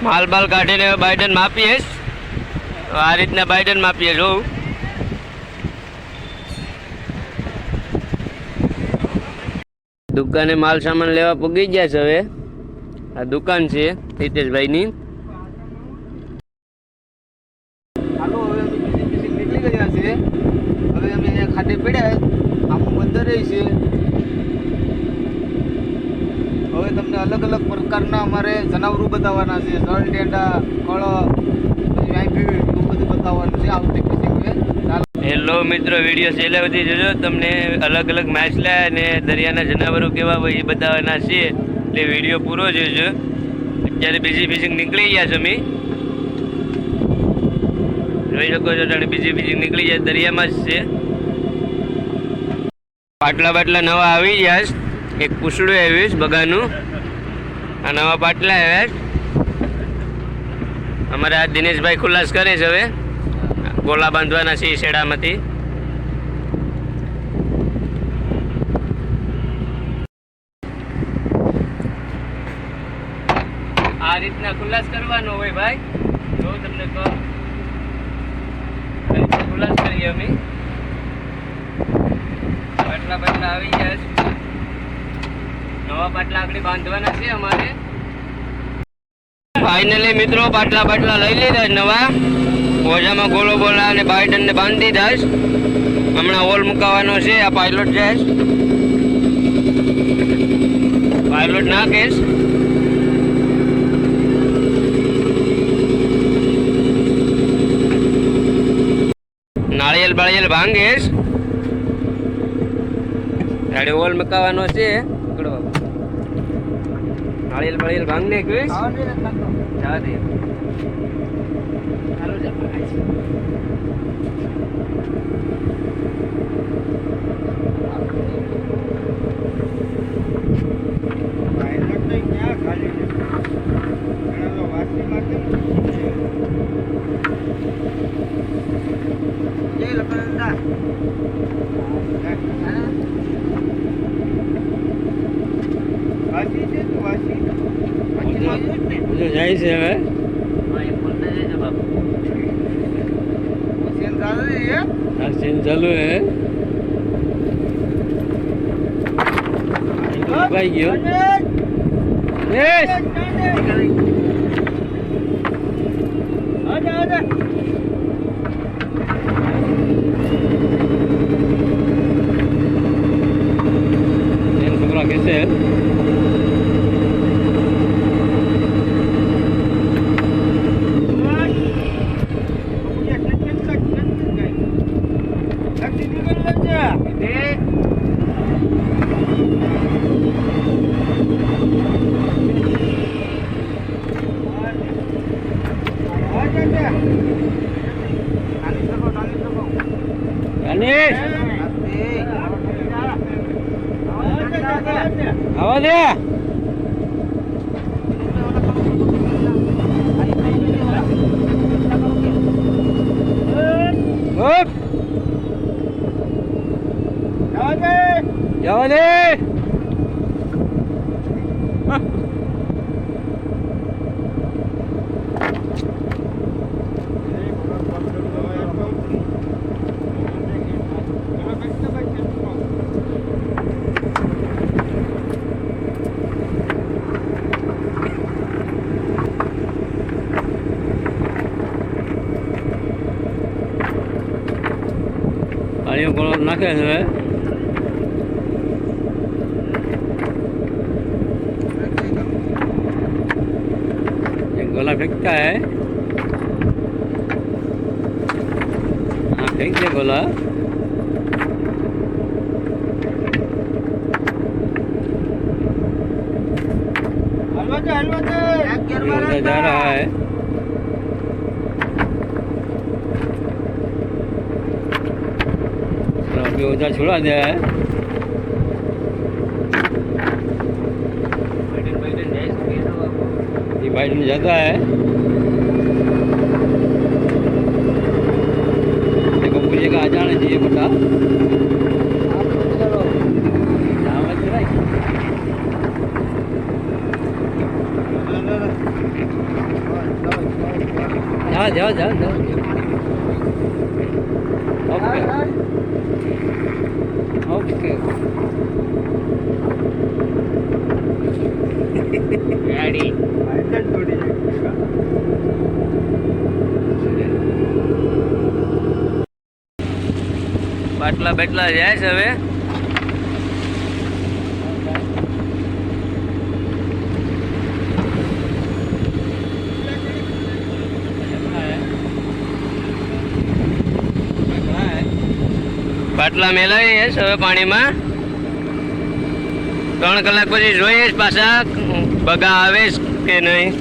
માલ બાલ કાઢીને બાઇડન માપીએ. આ રીતના બાઇડન માપીએ. જોઉં દુકાને માલ સામાન લેવા પૂગી ગયા છે. હવે આ દુકાન છે હિતેશભાઈની. હાલો હવે અમે નીકળી ગયા છે. હવે અમે ખાડે પડ્યા આમ બંધ રહી છે. હવે તમને અલગ અલગ પ્રકારના અમારે જનાવરો બતાવવાના છે. જળ ટેંડા કળ એવું બધું બતાવવાનું છે આવતી ફિશિંગ. હેલો મિત્રો, વિડીયો છેલ્લે સુધી જોજો. તમને અલગ અલગ માછલા અને દરિયાના જનાવરો કેવા હોય એ બતાવવાના છે, એટલે વિડીયો પૂરો જોજો. અત્યારે બીજી ફિશિંગ નીકળી ગયા છે. અમે જોઈ શકો છો બીજી ફિશિંગ નીકળી જાય દરિયામાં જ છે. પાટલા બાટલા નવા આવી ગયા છે. એક પૂછડું આવ્યું છે બગાનું. આ નવા પાટલા આવ્યા છે. અમારે આ દિનેશભાઈ ખુલાસ કરે છે. હવે ગોલા બાંધવાના છે શેડામાંથી. આ રીતના ખુલાસ કરવાનો હોય ભાઈ. જો તમને કહો ખુલાસ કરીએ અમે. પાટલા બાટલા આવી ગયા છે. નવા પાટલા આગળ બાંધવાના છે અમારે. ફાઇનલી મિત્રો પાટલા બાટલા લઈ લીધા નવા. ઓજામાં ગોલો બોલા અને બાઇડનને બાંધી દીધા છે. હમણાં હોલ મુકાવાનો છે. આ પાયલોટ જાય છે. પાયલોટ નાખે છે. નાળિયેર બાળિયેર ભાંગે છે. ગાડી હોલ મુકાવાનો છે. નાળિયેર બાળિયેર ભાંગને કહીશ. જવા દે. જાય છે હવે. सीन चालू है. भाई गयो यस आजा आजा ये छोकरा कैसे है. आवा दे. जावा दे. પાણીઓ ગોળો નાખે છે. एक गोला फेंकता है. हाँ फेंक दे गोला. जा रहा है. अभी ओझा छोड़ा दिया है. ये बाइडन जाता है. देखो मुझे कहा जाना चाहिए बता. જાઓ જાઓ જાઓ ઓકે ઓકે રેડી બાટલા બેટલા જાય છે હવે બાટલા મેલાવીએ હવે પાણીમાં 3 કલાક પછી જોઈએ પાછા બગા આવે કે નહીં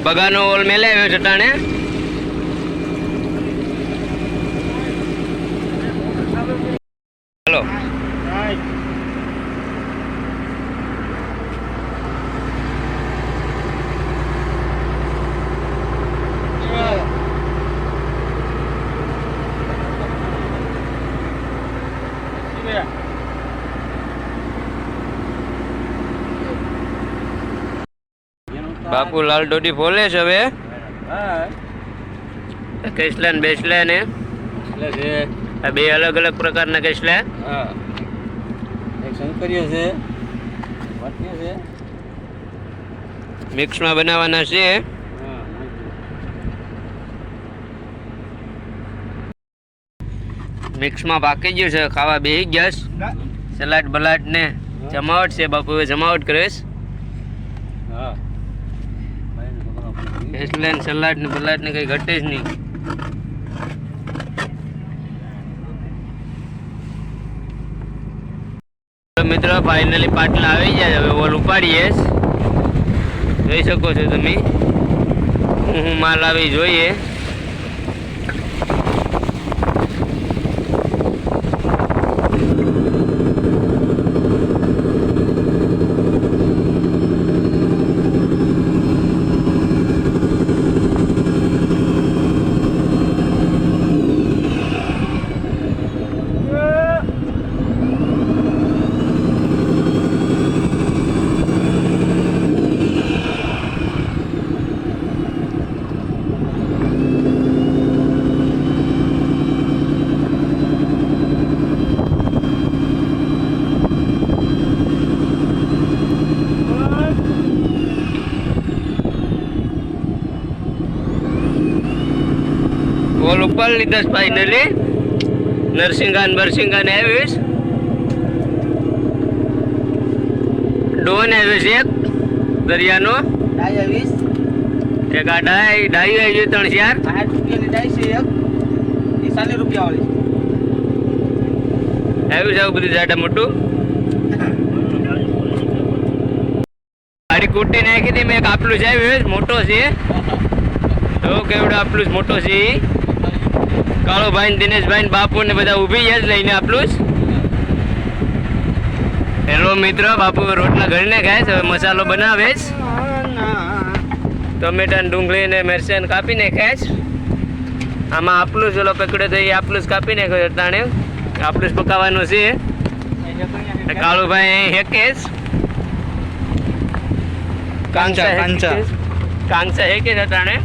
બગાનો ઓલ મેલાવ્યો ચટાણે હલો બાપુ લાલ ડોડી ફોલે છે હવે કેસલા ને બેસલા ને આ બે અલગ અલગ પ્રકારના કેસલા એક શંકરીઓ છે વાટકીઓ છે મિક્સમાં બનાવવાના છે મિક્સમાં પાકી ગયું છે ખાવા બેસી ગયા સલાડ બલાડ ને જમાવટ છે બાપુ હવે જમાવટ કરીશ એટલે સલાડ ને બલાડ ને કઈ ઘટે જ નહીં મિત્રો ફાઇનલી પાટલા આવી જાય હવે ઓલ ઉપાડીએ જોઈ શકો છો તમે હું માલ આવી જોઈએ ઓલ ઉપર લીધા ફાઇનલી નરસિંગા ને આવીશ ડોન આવીશ એક દરિયાનો એક આ ડાઈ આવી 3-4 રૂપિયાની ડાઈ છે એક 40 રૂપિયા વાળી આવ્યું છે આવું બધું જાડા મોટું ગાડી કૂટી નાખી હતી મેં એક આપલું છે આવ્યું મોટો છે તો કેવડો આપલું મોટો છે કાળુભાઈ દિનેશભાઈ બાપુ ને બધા ઊભી જ લઈને આપલું હેલો મિત્રો બાપુ રોટલા ઘડીને ખાય છે હવે મસાલો બનાવે છે ટમેટા ડુંગળી ને મરચાં કાપીને ખાય છે આમાં આપલું જ ઓલો પકડ્યો તો એ આપલું જ કાપીને ખાય તાણે આપલું જ પકાવવાનું છે કાળુભાઈ હેકે કાંચા હેકે છે તાણે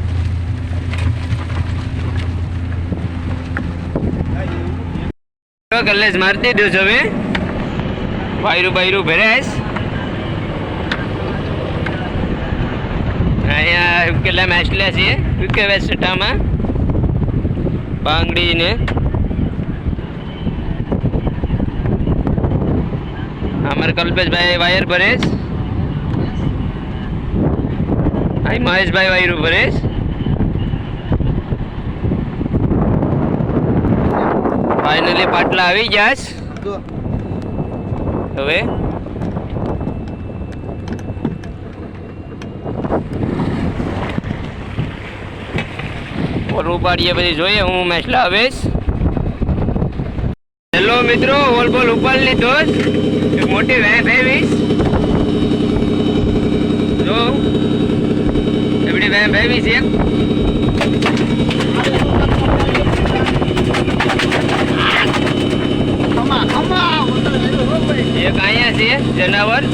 કલેજ મારતી દો છો હવે વાયરું ભરાઈશ અહીંયા કેટલા મેચલા છે યુકે વેસ્ટામાં બાંગડી ને અમારે કલ્પેશભાઈ વાયર ભરેશ અહીં મહેશભાઈ વાયરું ભરેશ ફાઇનલી પાટલા આવી ગયા હવે ઓલ ઉપાડીએ પછી જોઈએ હું મેચલા આવીશ હેલો મિત્રો ઓલ બોલ ઉપાડી લીધો એક મોટી વેપ આવીશ જો એવડી વેપ આવી છે એક અહીંયા છે જનાવર